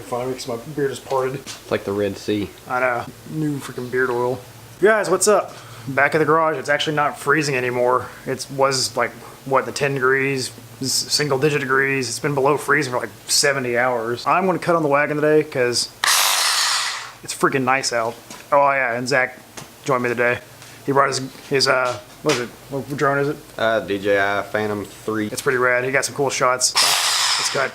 fun of me because my beard is parted. It's like the Red Sea. I know. New freaking beard oil. Guys, what's up? Back at the garage. It's actually not freezing anymore. It was like, what, the 10 degrees, single digit degrees. It's been below freezing for like 70 hours. I'm going to cut on the wagon today because it's freaking nice out. Oh yeah, and Zach joined me today. He brought his what is it? What drone is it? DJI Phantom 3. It's pretty rad. He got some cool shots. Let's cut.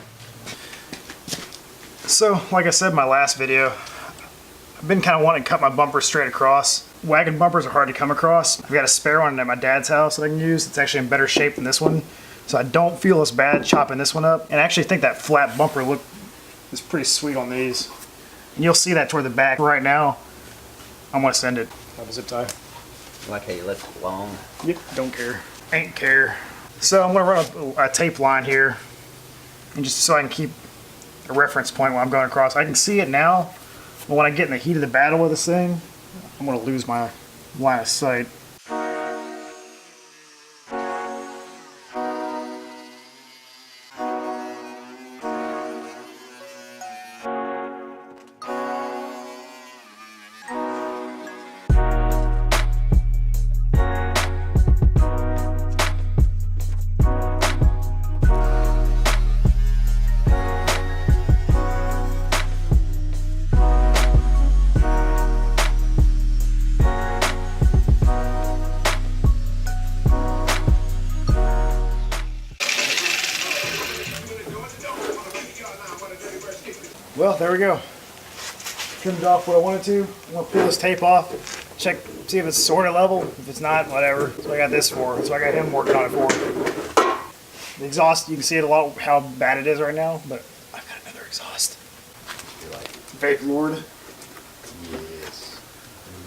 So, like I said in my last video, I've been kind of wanting to cut my bumper straight across. Wagon bumpers are hard to come across. I've got a spare one at my dad's house that I can use. It's actually in better shape than this one. So I don't feel as bad chopping this one up. And I actually think that flat bumper look is pretty sweet on these. And you'll see that toward the back. Right now, I'm going to send it. Have a zip tie. Like how you left it long. Yep, don't care. Ain't care. So I'm going to run a tape line here. And just so I can keep a reference point when I'm going across. I can see it now, but when I get in the heat of the battle with this thing, I'm going to lose my line of sight. Well, there we go. Trimmed off what I wanted to. I'm gonna pull this tape off, check, see if it's sort of level. If it's not, whatever. That's what I got this for. That's what I got him working on it for. The exhaust, you can see it a lot how bad it is right now, but I've got another exhaust. You like it? Vape Lord. Yes.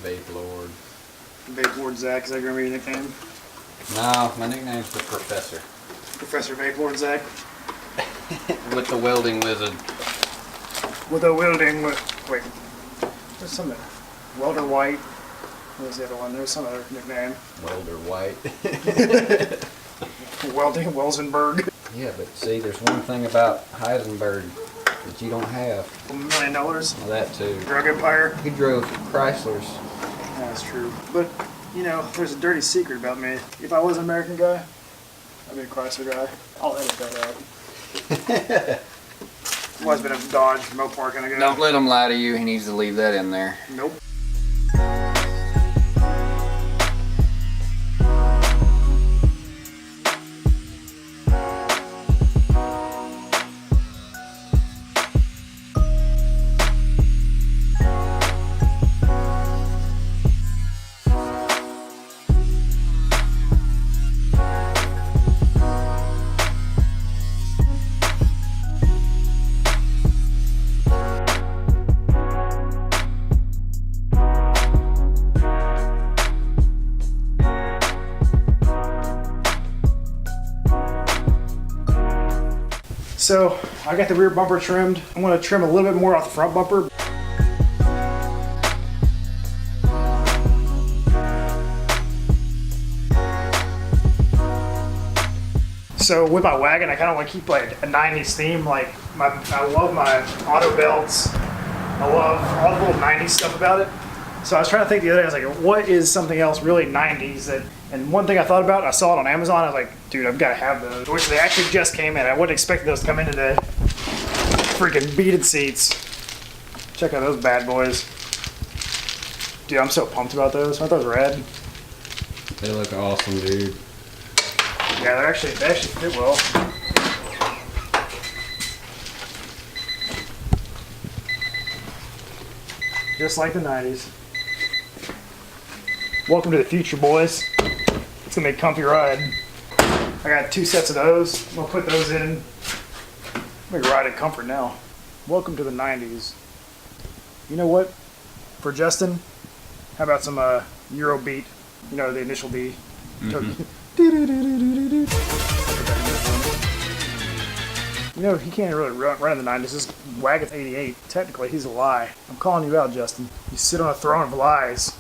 Vape Lord. Vape Lord Zach, is that gonna be your nickname? No, my nickname's the Professor. Professor Vape Lord Zach. With the welding wizard. With a welding, wait, there's some Welder White. What's the other one? There's some other nickname. Welder White. Welding Welsenberg. Yeah, but see, there's one thing about Heisenberg that you don't have. $1 million. Well, that too. Drug empire. He drove Chryslers. That's true. But, you know, there's a dirty secret about me. If I was an American guy, I'd be a Chrysler guy. I'll edit that out. Was been a Dodge Mopar kind of guy. Don't let him lie to you. He needs to leave that in there. Nope. So I got the rear bumper trimmed. I'm going to trim a little bit more off the front bumper. So with my wagon, I kind of want to keep like a 90s theme. Like I love my auto belts. I love all the little 90s stuff about it. So I was trying to think the other day, I was like, what is something else really 90s that, and one thing I thought about, I saw it on Amazon, I was like, dude, I've got to have those. Which they actually just came in. I wouldn't expect those to come in today. Freaking beaded seats. Check out those bad boys. Dude, I'm so pumped about those. Aren't those rad? They look awesome, dude. Yeah, they actually fit well. Just like the 90s. Welcome to the future, boys. It's gonna be a comfy ride. I got 2 sets of those. I'm gonna put those in. We can ride in comfort now. Welcome to the 90s. You know what? For Justin, how about some Eurobeat? You know, the initial D. You know, he can't really run in the 90s. This wagon's 88. Technically, he's a lie. I'm calling you out, Justin. You sit on a throne of lies.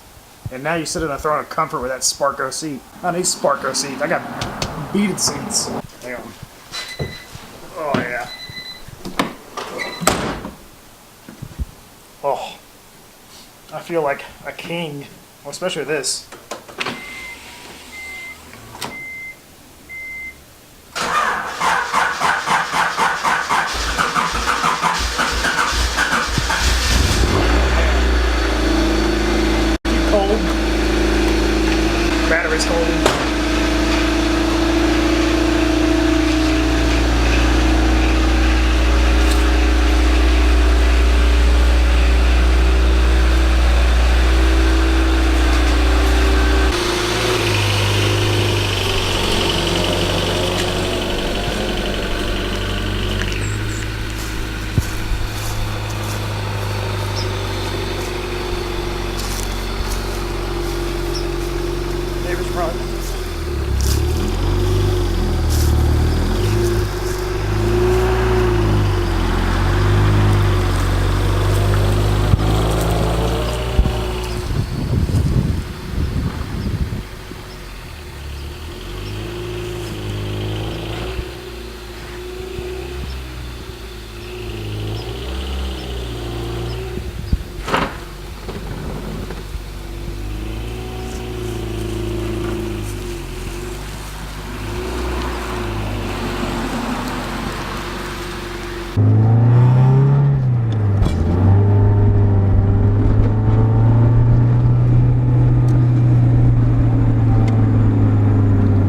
And now you sit on a throne of comfort with that Sparko seat. I need Sparko seats. I got beaded seats. Hang on. Oh, yeah. feel like a king, well, especially with this. Cold. Battery's cold. Neighbor's front.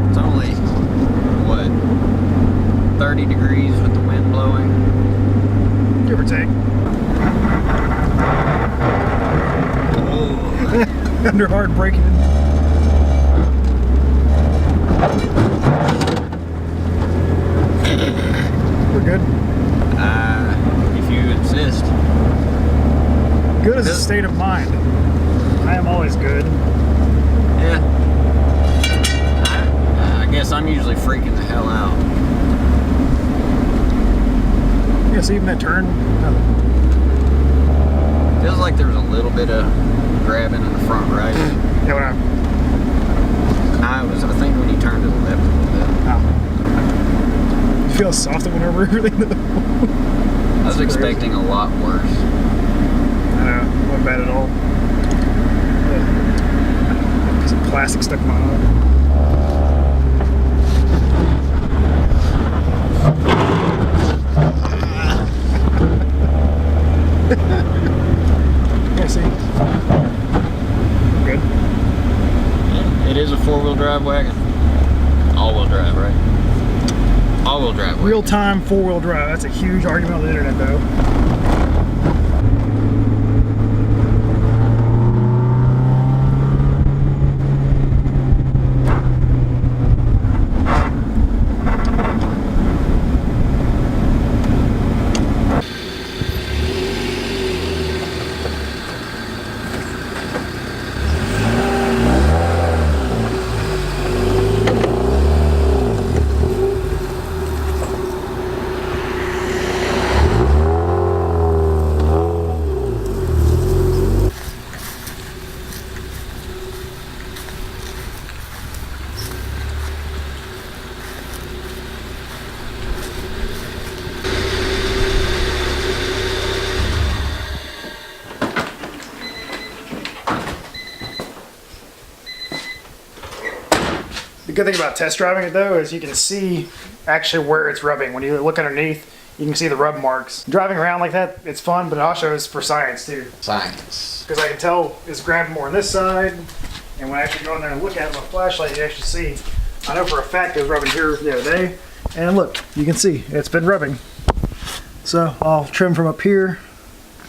It's only, what, 30 degrees with the wind blowing? Give or take. Under hard braking. We're good. If you insist. Good as a state of mind. I am always good. Yeah. I guess I'm usually freaking the hell out. Yes, even that turn. Feels like there's a little bit of grabbing in the front right. Yeah, what happened? I think when you turn to the left a little bit. Oh. You feel soft whenever everything. I was expecting a lot worse. I know, wasn't bad at all. Piece of plastic stuck in my eye. Yeah, see? Good. It is a four-wheel drive wagon. All-wheel drive, right? All-wheel drive wagon. Real-time four-wheel drive. That's a huge argument on the internet, though. The good thing about test driving it though is you can see actually where it's rubbing. When you look underneath, you can see the rub marks. Driving around like that, it's fun, but it also is for science too. Science. Because I can tell it's grabbing more on this side, and when I actually go in there and look at it with my flashlight, you actually see. I know for a fact it was rubbing here the other day, and look, you can see it's been rubbing. So I'll trim from up here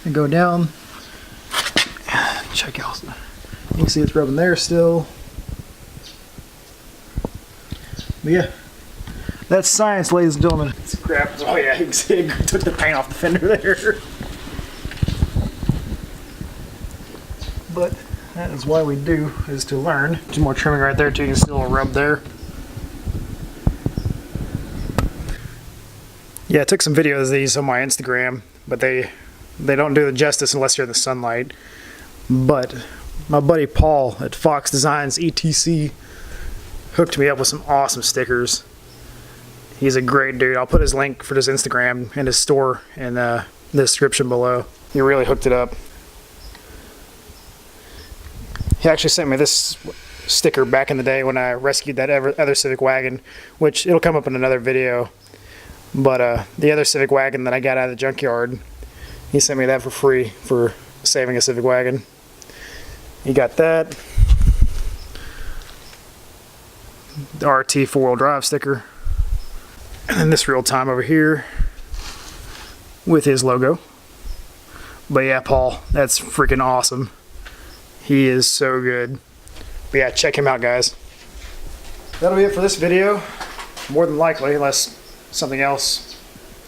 and go down. Check out. You can see it's rubbing there still. But yeah, that's science, ladies and gentlemen. It's crap. Oh yeah, you can see it took the paint off the fender there. But that is why we do, is to learn. Some more trimming right there too, you can still rub there. Yeah, I took some videos of these on my Instagram, but they don't do the justice unless you're in the sunlight. But my buddy Paul at Fox Designs ETC hooked me up with some awesome stickers. He's a great dude. I'll put his link for his Instagram and his store in the description below. He really hooked it up. He actually sent me this sticker back in the day when I rescued that other Civic Wagon, which it'll come up in another video. But the other Civic Wagon that I got out of the junkyard, he sent me that for free for saving a Civic Wagon. He got that. The RT 4-wheel drive sticker. And then this real time over here with his logo. But yeah, Paul, that's freaking awesome. He is so good. But yeah, check him out, guys. That'll be it for this video. More than likely, unless something else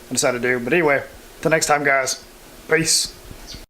I decide to do. But anyway, till next time, guys. Peace.